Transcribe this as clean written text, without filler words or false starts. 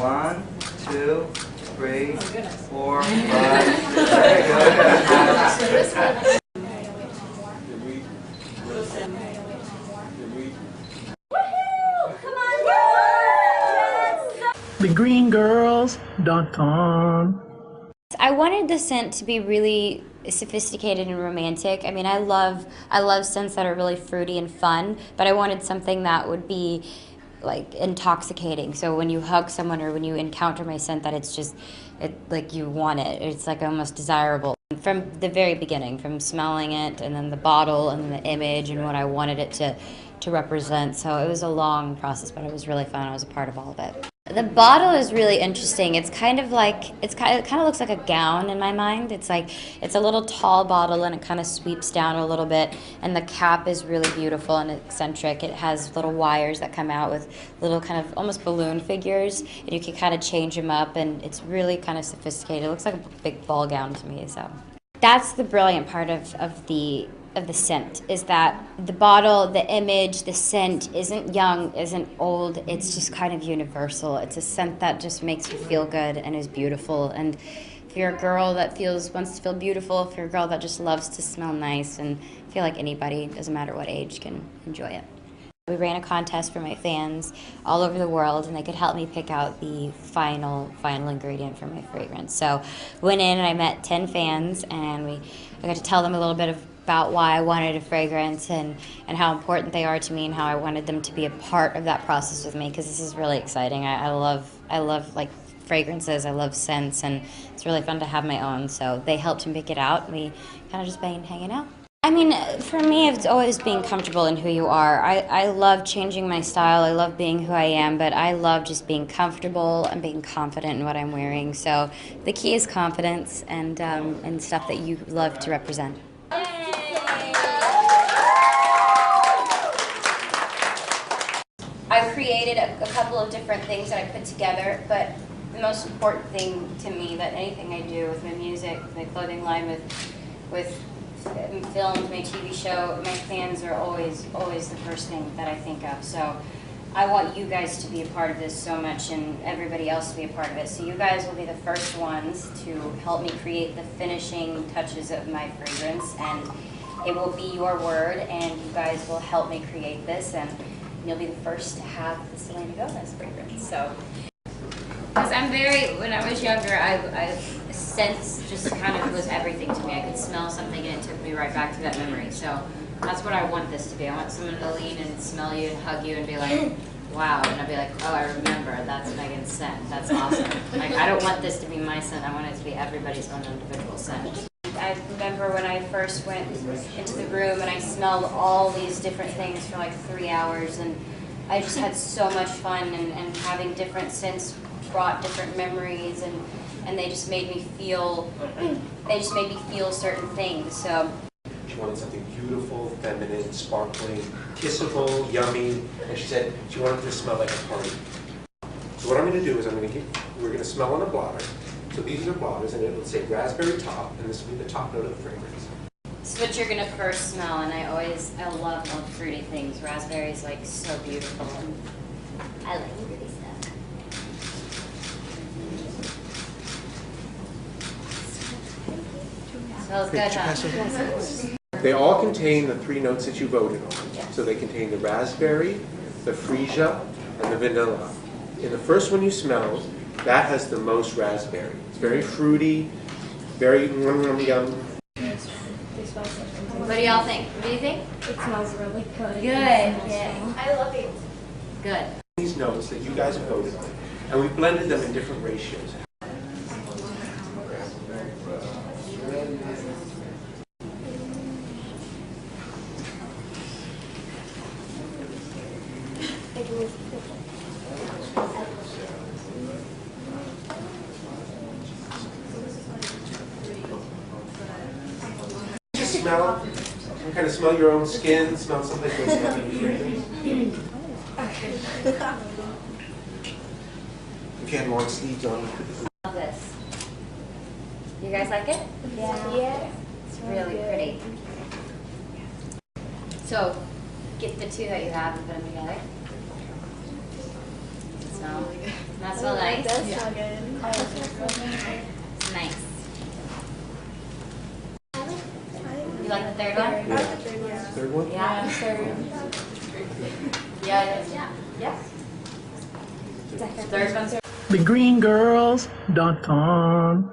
1, 2, 3, 4, 5. Very good. TheGreenGirls.com. I wanted the scent to be really sophisticated and romantic. I mean, I love scents that are really fruity and fun, but I wanted something that would be like intoxicating. So when you hug someone or when you encounter my scent, that it's just like you want it. It's like almost desirable. From the very beginning, from smelling it and then the bottle and then the image and what I wanted it to represent. So it was a long process, but it was really fun. I was a part of all of it. The bottle is really interesting. It's kind of like it kind of looks like a gown in my mind. It's a little tall bottle and it kind of sweeps down a little bit, and the cap is really beautiful and eccentric. It has little wires that come out with little kind of almost balloon figures, and you can kind of change them up, and it's really kind of sophisticated. It looks like a big ball gown to me. So that's the brilliant part of the scent, is that the bottle, the image, the scent isn't young, isn't old. It's just kind of universal. It's a scent that just makes you feel good and is beautiful. And if you're a girl that wants to feel beautiful, if you're a girl that just loves to smell nice, and I feel like anybody, doesn't matter what age, can enjoy it. We ran a contest for my fans all over the world, and they could help me pick out the final ingredient for my fragrance. So went in and I met 10 fans, and I got to tell them a little bit about why I wanted a fragrance and how important they are to me, and how I wanted them to be a part of that process with me, because this is really exciting. I love like fragrances, I love scents, and it's really fun to have my own. So they helped me pick it out, and we kind of just been hanging out. I mean, for me, it's always being comfortable in who you are. I love changing my style. I love being who I am, but I love just being comfortable and being confident in what I'm wearing. So the key is confidence and stuff that you love to represent. I created a couple of different things that I put together, but the most important thing to me, that anything I do with my music, with my clothing line, with films, my TV show, my fans are always the first thing that I think of. So I want you guys to be a part of this so much, and everybody else to be a part of it. So you guys will be the first ones to help me create the finishing touches of my fragrance, and it will be your word, and you guys will help me create this, and you'll be the first to have the Selena Gomez fragrance. So, because when I was younger, I sense just kind of was everything to me. I could smell something and it took me right back to that memory. So that's what I want this to be. I want someone to lean and smell you and hug you and be like, wow, and I'll be like, oh, I remember, that's Megan's scent. That's awesome. Like, I don't want this to be my scent. I want it to be everybody's own individual scent. I remember when I first went into the room and I smelled all these different things for like 3 hours, and I just had so much fun, and having different scents brought different memories, and they just made me feel certain things. So she wanted something beautiful, feminine, sparkling, kissable, yummy, and she said she wanted it to smell like a party. So what I'm going to do is we're going to smell on a blotter. So these are blotters, and it will say raspberry top, and this will be the top note of the fragrance. This is what you're going to first smell, and I love fruity things. Raspberry is like so beautiful, and I like fruity stuff. Smells good, huh? They all contain the 3 notes that you voted on. So they contain the raspberry, the freesia, and the vanilla. In the first one you smell, that has the most raspberry. It's very fruity, very yum. What do y'all think? What do you think? It smells really good. Good. Yeah. I love it. Good. These notes that you guys voted on, and we blended them in different ratios. Smell, you kind of smell your own skin, smell something that's heavy fragrance. If you had long sleeves on. Love this. You guys like it? Yeah. It's really pretty. So, get the 2 that you have and put them together. Smell. That smell nice. That smell good. Nice. You like the third one? Yeah. Third one? Yeah. Yeah. Yeah. Third one's TheGreenGirls.com